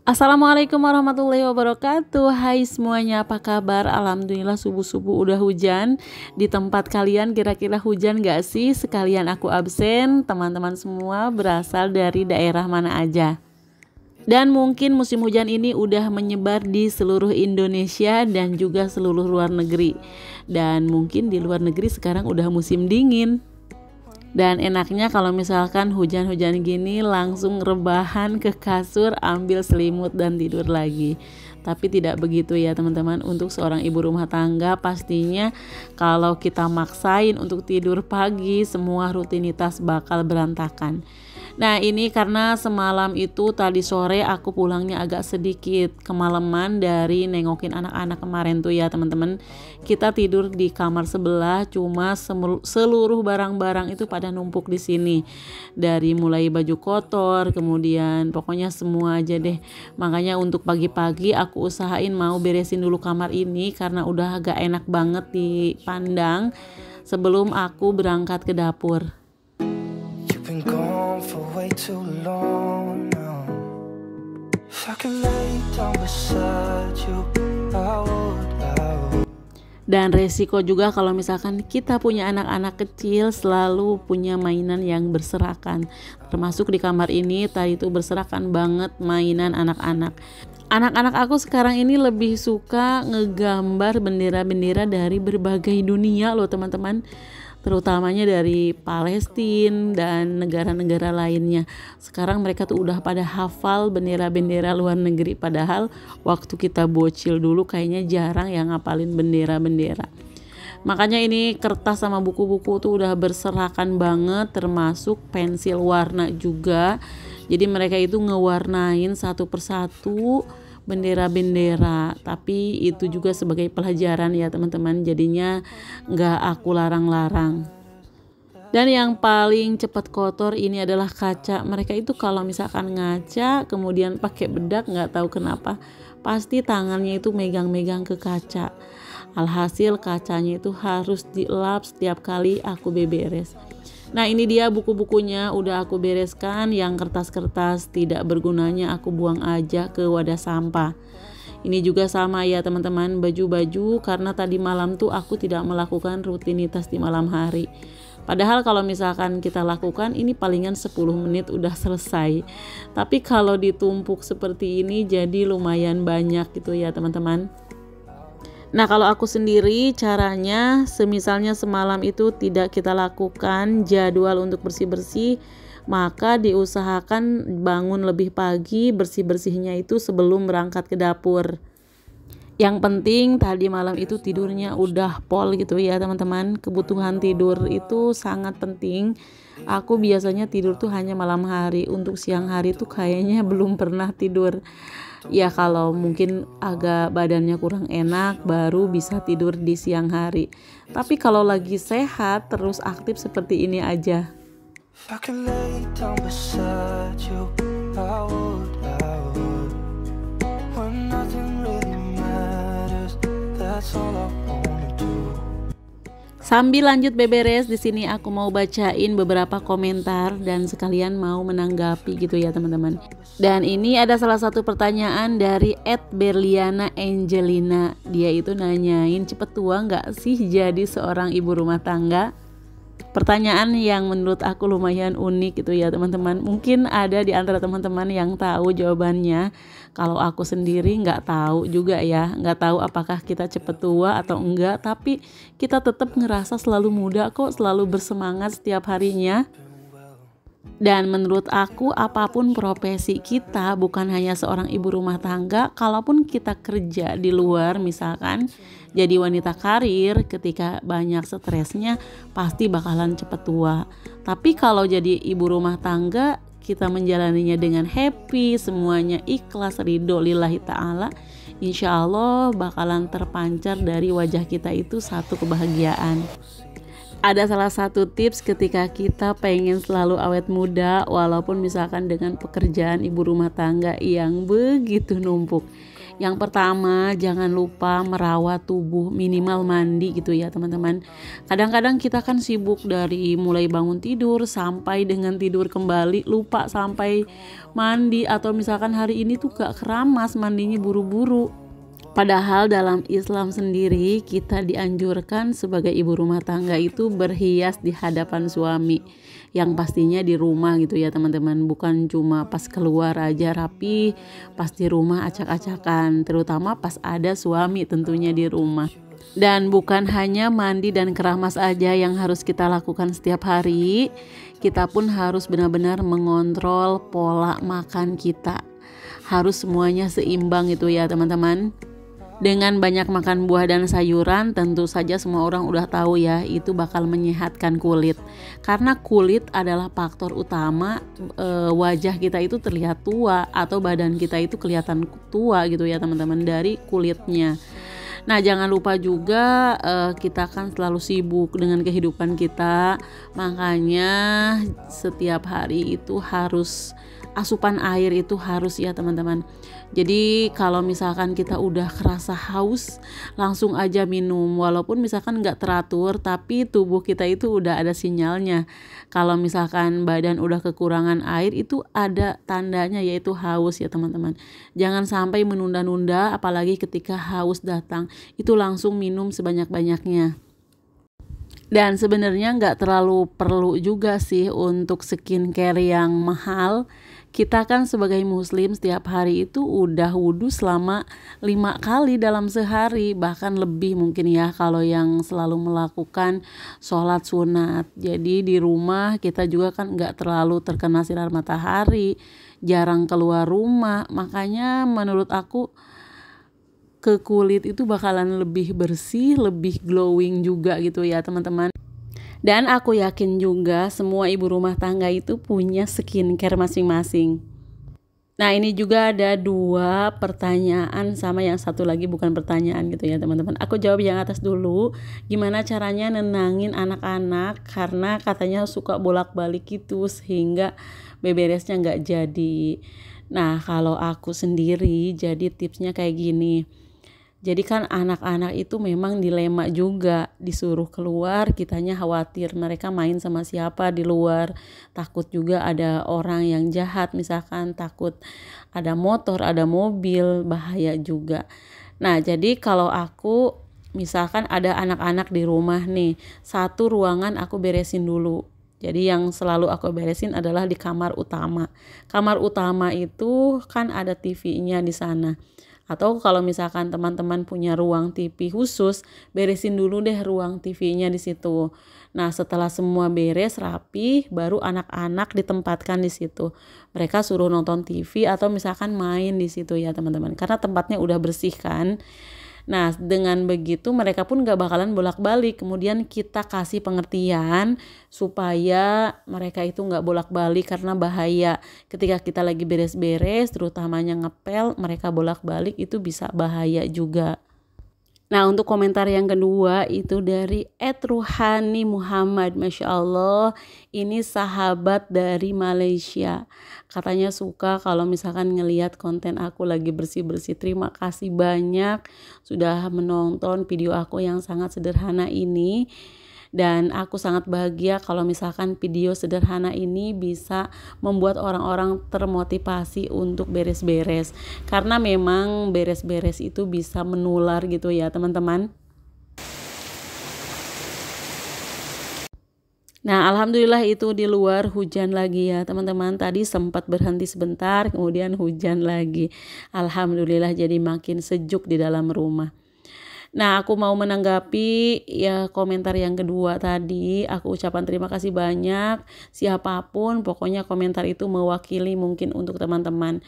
Assalamualaikum warahmatullahi wabarakatuh. Hai semuanya, apa kabar? Alhamdulillah subuh-subuh udah hujan. Di tempat kalian kira-kira hujan gak sih? Sekalian aku absen, teman-teman semua berasal dari daerah mana aja? Dan mungkin musim hujan ini udah menyebar di seluruh Indonesia dan juga seluruh luar negeri. Dan mungkin di luar negeri sekarang udah musim dingin. Dan enaknya kalau misalkan hujan-hujan gini langsung rebahan ke kasur, ambil selimut dan tidur lagi. Tapi tidak begitu ya teman-teman. Untuk seorang ibu rumah tangga pastinya kalau kita maksain untuk tidur pagi, semua rutinitas bakal berantakan. Nah ini karena semalam itu tadi sore aku pulangnya agak sedikit kemalaman dari nengokin anak-anak kemarin tuh ya teman-teman. Kita tidur di kamar sebelah, cuma seluruh barang-barang itu pada numpuk di sini. Dari mulai baju kotor, kemudian pokoknya semua aja deh. Makanya untuk pagi-pagi aku usahain mau beresin dulu kamar ini karena udah agak enak banget dipandang sebelum aku berangkat ke dapur. For way too long now. If I could lay down beside you, I would. Dan resiko juga kalau misalkan kita punya anak-anak kecil selalu punya mainan yang berserakan. Termasuk di kamar ini tadi itu berserakan banget mainan anak-anak. Anak-anak aku sekarang ini lebih suka ngegambar bendera-bendera dari berbagai dunia loh teman-teman. Terutamanya dari Palestina dan negara-negara lainnya. Sekarang mereka tuh udah pada hafal bendera-bendera luar negeri, padahal waktu kita bocil dulu kayaknya jarang yang ngapalin bendera-bendera. Makanya ini kertas sama buku-buku tuh udah berserakan banget, termasuk pensil warna juga. Jadi mereka itu ngewarnain satu persatu bendera-bendera, tapi itu juga sebagai pelajaran ya teman-teman, jadinya nggak aku larang-larang. Dan yang paling cepat kotor ini adalah kaca. Mereka itu kalau misalkan ngaca kemudian pakai bedak, nggak tahu kenapa pasti tangannya itu megang-megang ke kaca. Alhasil kacanya itu harus dilap setiap kali aku beberes. Nah ini dia buku-bukunya udah aku bereskan, yang kertas-kertas tidak bergunanya aku buang aja ke wadah sampah. Ini juga sama ya teman-teman, baju-baju karena tadi malam tuh aku tidak melakukan rutinitas di malam hari. Padahal kalau misalkan kita lakukan ini palingan 10 menit udah selesai. Tapi kalau ditumpuk seperti ini jadi lumayan banyak gitu ya teman-teman. Nah kalau aku sendiri caranya semisalnya semalam itu tidak kita lakukan jadwal untuk bersih-bersih, maka diusahakan bangun lebih pagi, bersih-bersihnya itu sebelum berangkat ke dapur. Yang penting tadi malam itu tidurnya udah pol gitu ya teman-teman. Kebutuhan tidur itu sangat penting. Aku biasanya tidur tuh hanya malam hari, untuk siang hari tuh kayaknya belum pernah tidur. Ya kalau mungkin agak badannya kurang enak baru bisa tidur di siang hari. Tapi kalau lagi sehat terus aktif seperti ini aja. Sambil lanjut beberes, di sini aku mau bacain beberapa komentar dan sekalian mau menanggapi gitu ya teman-teman. Dan ini ada salah satu pertanyaan dari @berliana_angelina. Dia itu nanyain, cepet tua nggak sih jadi seorang ibu rumah tangga? Pertanyaan yang menurut aku lumayan unik gitu ya teman-teman. Mungkin ada di antara teman-teman yang tahu jawabannya. Kalau aku sendiri nggak tahu juga ya, nggak tahu apakah kita cepet tua atau enggak. Tapi kita tetap ngerasa selalu muda kok, selalu bersemangat setiap harinya. Dan menurut aku apapun profesi kita, bukan hanya seorang ibu rumah tangga, kalaupun kita kerja di luar misalkan jadi wanita karir, ketika banyak stresnya pasti bakalan cepet tua. Tapi kalau jadi ibu rumah tangga, kita menjalaninya dengan happy, semuanya ikhlas, ridho lillahi ta'ala, insya Allah bakalan terpancar dari wajah kita itu satu kebahagiaan. Ada salah satu tips ketika kita pengen selalu awet muda walaupun misalkan dengan pekerjaan ibu rumah tangga yang begitu numpuk. Yang pertama, jangan lupa merawat tubuh, minimal mandi gitu ya teman-teman. Kadang-kadang kita kan sibuk dari mulai bangun tidur sampai dengan tidur kembali, lupa sampai mandi, atau misalkan hari ini tuh gak keramas mandinya buru-buru. Padahal dalam Islam sendiri kita dianjurkan sebagai ibu rumah tangga itu berhias di hadapan suami, yang pastinya di rumah gitu ya teman-teman, bukan cuma pas keluar aja rapi, pas di rumah acak-acakan, terutama pas ada suami tentunya di rumah. Dan bukan hanya mandi dan keramas aja yang harus kita lakukan setiap hari, kita pun harus benar-benar mengontrol pola makan kita. Harus semuanya seimbang gitu ya teman-teman. Dengan banyak makan buah dan sayuran, tentu saja semua orang udah tahu ya, itu bakal menyehatkan kulit. Karena kulit adalah faktor utama wajah kita itu terlihat tua atau badan kita itu kelihatan tua gitu ya teman-teman, dari kulitnya. Nah, jangan lupa juga kita kan selalu sibuk dengan kehidupan kita, makanya setiap hari itu harus asupan air itu harus ya teman-teman. Jadi kalau misalkan kita udah kerasa haus, langsung aja minum, walaupun misalkan nggak teratur, tapi tubuh kita itu udah ada sinyalnya. Kalau misalkan badan udah kekurangan air, itu ada tandanya, yaitu haus ya teman-teman. Jangan sampai menunda-nunda, apalagi ketika haus datang, itu langsung minum sebanyak-banyaknya. Dan sebenarnya nggak terlalu perlu juga sih untuk skincare yang mahal. Kita kan sebagai muslim setiap hari itu udah wudhu selama 5 kali dalam sehari, bahkan lebih mungkin ya kalau yang selalu melakukan sholat sunat. Jadi di rumah kita juga kan nggak terlalu terkena sinar matahari, jarang keluar rumah, makanya menurut aku ke kulit itu bakalan lebih bersih, lebih glowing juga gitu ya teman-teman. Dan aku yakin juga semua ibu rumah tangga itu punya skincare masing-masing. Nah, ini juga ada 2 pertanyaan sama yang satu lagi bukan pertanyaan gitu ya teman-teman. Aku jawab yang atas dulu. Gimana caranya nenangin anak-anak karena katanya suka bolak-balik gitu sehingga beberesnya nggak jadi. Nah, kalau aku sendiri jadi tipsnya kayak gini. Jadi kan anak-anak itu memang dilema juga, disuruh keluar kitanya khawatir mereka main sama siapa di luar, takut juga ada orang yang jahat, misalkan takut ada motor, ada mobil, bahaya juga. Nah, jadi kalau aku misalkan ada anak-anak di rumah nih, satu ruangan aku beresin dulu. Jadi yang selalu aku beresin adalah di kamar utama. Kamar utama itu kan ada TV-nya di sana. Atau kalau misalkan teman-teman punya ruang TV khusus, beresin dulu deh ruang TV-nya di situ. Nah, setelah semua beres rapi, baru anak-anak ditempatkan di situ. Mereka suruh nonton TV atau misalkan main di situ ya teman-teman. Karena tempatnya udah bersih kan. Nah, dengan begitu mereka pun gak bakalan bolak-balik. Kemudian kita kasih pengertian supaya mereka itu gak bolak-balik karena bahaya. Ketika kita lagi beres-beres, terutamanya ngepel, mereka bolak-balik itu bisa bahaya juga. Nah, untuk komentar yang kedua itu dari @ruhani Muhammad. Masya Allah, ini sahabat dari Malaysia. Katanya suka kalau misalkan ngelihat konten aku lagi bersih-bersih. Terima kasih banyak sudah menonton video aku yang sangat sederhana ini. Dan aku sangat bahagia kalau misalkan video sederhana ini bisa membuat orang-orang termotivasi untuk beres-beres. Karena memang beres-beres itu bisa menular gitu ya teman-teman. Nah, alhamdulillah itu di luar hujan lagi ya teman-teman. Tadi sempat berhenti sebentar, kemudian hujan lagi. Alhamdulillah jadi makin sejuk di dalam rumah. Nah, aku mau menanggapi ya komentar yang kedua tadi. Aku ucapkan terima kasih banyak siapapun, pokoknya komentar itu mewakili mungkin untuk teman-teman.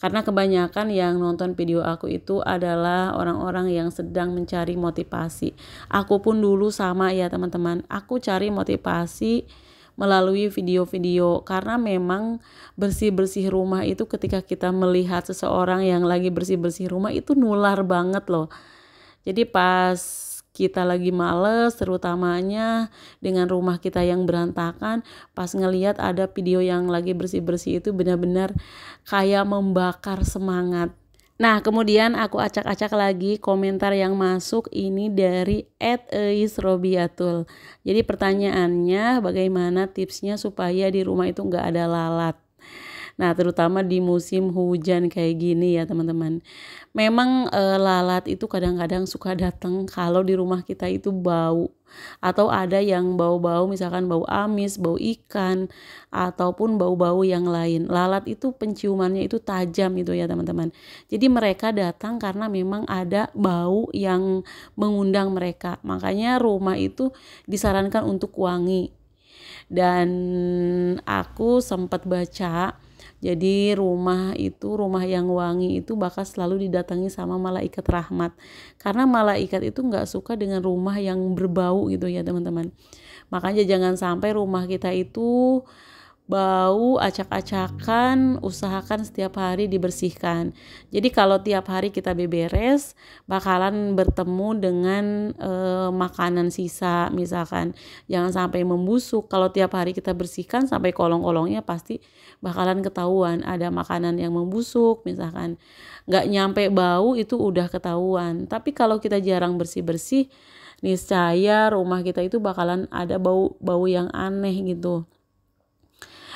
Karena kebanyakan yang nonton video aku itu adalah orang-orang yang sedang mencari motivasi. Aku pun dulu sama ya teman-teman. Aku cari motivasi melalui video-video karena memang bersih-bersih rumah itu ketika kita melihat seseorang yang lagi bersih-bersih rumah itu nular banget loh. Jadi pas kita lagi males, terutamanya dengan rumah kita yang berantakan, pas ngelihat ada video yang lagi bersih-bersih itu benar-benar kayak membakar semangat. Nah, kemudian aku acak-acak lagi komentar yang masuk ini dari @eisrobiatul. Jadi pertanyaannya, bagaimana tipsnya supaya di rumah itu nggak ada lalat? Nah, terutama di musim hujan kayak gini ya teman-teman. Memang lalat itu kadang-kadang suka datang kalau di rumah kita itu bau. Atau ada yang bau-bau, misalkan bau amis, bau ikan, ataupun bau-bau yang lain. Lalat itu penciumannya itu tajam itu ya teman-teman. Jadi mereka datang karena memang ada bau yang mengundang mereka. Makanya rumah itu disarankan untuk wangi. Dan aku sempat baca, jadi rumah yang wangi itu bakal selalu didatangi sama malaikat rahmat, karena malaikat itu nggak suka dengan rumah yang berbau gitu ya teman-teman. Makanya jangan sampai rumah kita itu bau acak-acakan, usahakan setiap hari dibersihkan. Jadi kalau tiap hari kita beberes, bakalan bertemu dengan makanan sisa misalkan. Jangan sampai membusuk. Kalau tiap hari kita bersihkan sampai kolong-kolongnya, pasti bakalan ketahuan ada makanan yang membusuk misalkan. Nggak nyampe bau itu udah ketahuan. Tapi kalau kita jarang bersih-bersih, niscaya rumah kita itu bakalan ada bau-bau yang aneh gitu.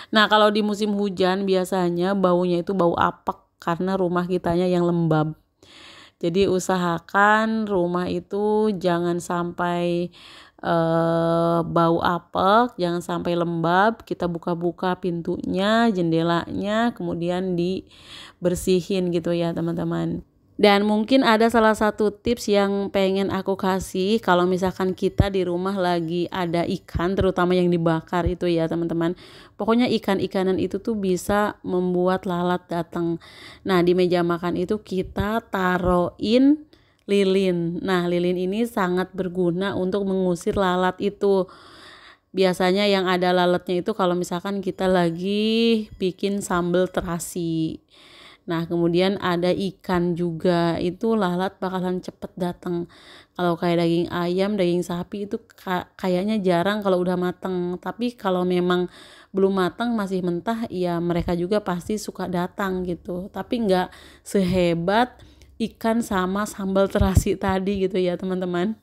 Nah, kalau di musim hujan biasanya baunya itu bau apek karena rumah kitanya yang lembab. Jadi usahakan rumah itu jangan sampai bau apek, jangan sampai lembab. Kita buka-buka pintunya, jendelanya, kemudian dibersihin gitu ya teman-teman. Dan mungkin ada salah satu tips yang pengen aku kasih kalau misalkan kita di rumah lagi ada ikan, terutama yang dibakar itu ya teman-teman. Pokoknya ikan-ikanan itu tuh bisa membuat lalat datang. Nah, di meja makan itu kita taruhin lilin. Nah, lilin ini sangat berguna untuk mengusir lalat itu. Biasanya yang ada lalatnya itu kalau misalkan kita lagi bikin sambal terasi. Nah, kemudian ada ikan juga, itu lalat bakalan cepet datang. Kalau kayak daging ayam, daging sapi itu kayaknya jarang kalau udah mateng. Tapi kalau memang belum matang, masih mentah, ya mereka juga pasti suka datang gitu. Tapi nggak sehebat ikan sama sambal terasi tadi gitu ya teman-teman.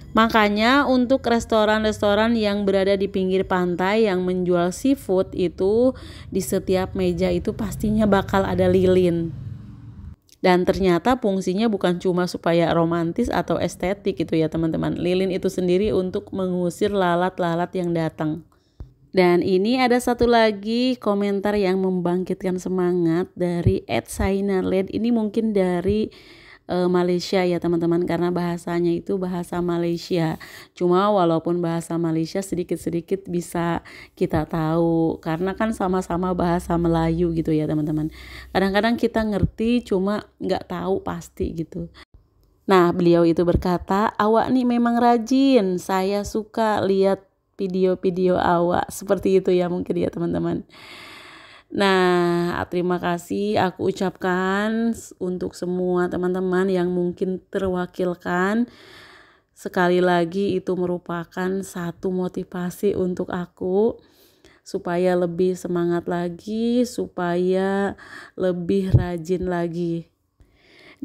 Makanya untuk restoran-restoran yang berada di pinggir pantai yang menjual seafood itu, di setiap meja itu pastinya bakal ada lilin. Dan ternyata fungsinya bukan cuma supaya romantis atau estetik gitu ya teman-teman. Lilin itu sendiri untuk mengusir lalat-lalat yang datang. Dan ini ada satu lagi komentar yang membangkitkan semangat dari @sainarled. Ini mungkin dari Malaysia ya teman-teman, karena bahasanya itu bahasa Malaysia. Cuma walaupun bahasa Malaysia sedikit-sedikit bisa kita tahu karena kan sama-sama bahasa Melayu gitu ya teman-teman. Kadang-kadang kita ngerti cuma nggak tahu pasti gitu. Nah, beliau itu berkata, awak nih memang rajin, saya suka lihat video-video awak. Seperti itu ya mungkin ya teman-teman. Nah, terima kasih aku ucapkan untuk semua teman-teman yang mungkin terwakilkan. Sekali lagi itu merupakan satu motivasi untuk aku supaya lebih semangat lagi, supaya lebih rajin lagi.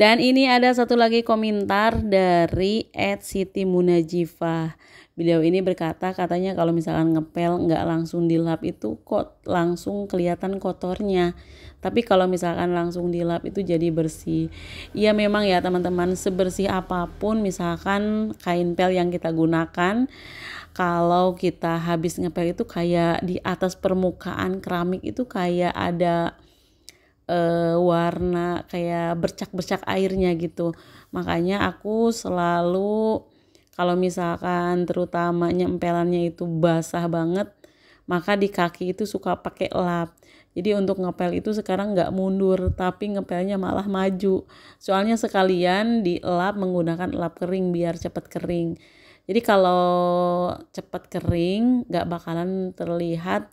Dan ini ada satu lagi komentar dari @sitimunajifah. Beliau ini berkata, katanya kalau misalkan ngepel nggak langsung dilap itu kok langsung kelihatan kotornya. Tapi kalau misalkan langsung dilap itu jadi bersih. Iya memang ya teman-teman, sebersih apapun misalkan kain pel yang kita gunakan, kalau kita habis ngepel itu kayak di atas permukaan keramik itu kayak ada warna kayak bercak-bercak airnya gitu. Makanya aku selalu kalau misalkan terutama nyempelannya itu basah banget, maka di kaki itu suka pakai lap. Jadi untuk ngepel itu sekarang nggak mundur, tapi ngepelnya malah maju. Soalnya sekalian dilap menggunakan lap kering biar cepat kering. Jadi kalau cepat kering nggak bakalan terlihat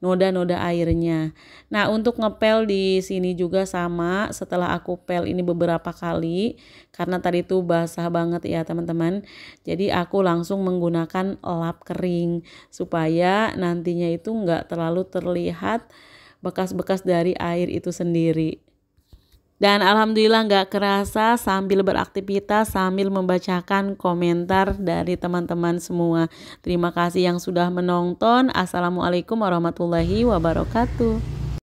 noda-noda airnya. Nah, untuk ngepel di sini juga sama, setelah aku pel ini beberapa kali karena tadi tuh basah banget ya, teman-teman. Jadi aku langsung menggunakan lap kering supaya nantinya itu enggak terlalu terlihat bekas-bekas dari air itu sendiri. Dan alhamdulillah nggak kerasa sambil beraktivitas, sambil membacakan komentar dari teman-teman semua. Terima kasih yang sudah menonton. Assalamualaikum warahmatullahi wabarakatuh.